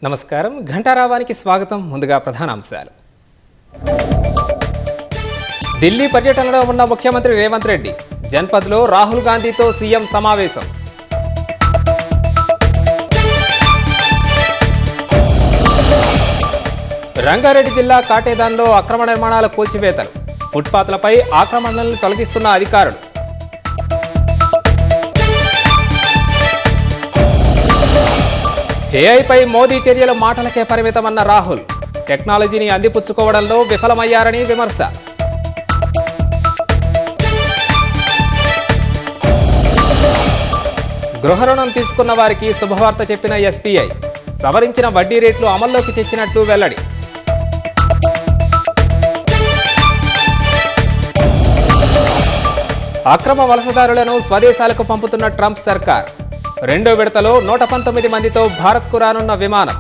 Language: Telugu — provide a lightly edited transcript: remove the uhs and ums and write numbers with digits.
నమస్కారం ఘంటారావానికి స్వాగతం. ముందుగా ప్రధానాంశాలు. ఢిల్లీ పర్యటనలో ఉన్న ముఖ్యమంత్రి రేవంత్ రెడ్డి జన్పథ్లో రాహుల్ గాంధీతో సీఎం సమావేశం. రంగారెడ్డి జిల్లా కాటేదాన్లో అక్రమ నిర్మాణాల కూల్చివేతలు, ఫుట్పాత్లపై ఆక్రమణలను తొలగిస్తున్న అధికారులు. ఏఐపై మోదీ చర్యలు మాటలకే పరిమితమన్న రాహుల్, టెక్నాలజీని అందిపుచ్చుకోవడంలో విఫలమయ్యారని విమర్శ. గృహ రుణం తీసుకున్న వారికి శుభవార్త చెప్పిన ఎస్బీఐ, సవరించిన వడ్డీ రేట్లు అమల్లోకి తెచ్చినట్లు వెల్లడి. అక్రమ వలసదారులను స్వదేశాలకు పంపుతున్న ట్రంప్ సర్కార్, రెండో విడతలో 119 మందితో భారత్కు రానున్న విమానం.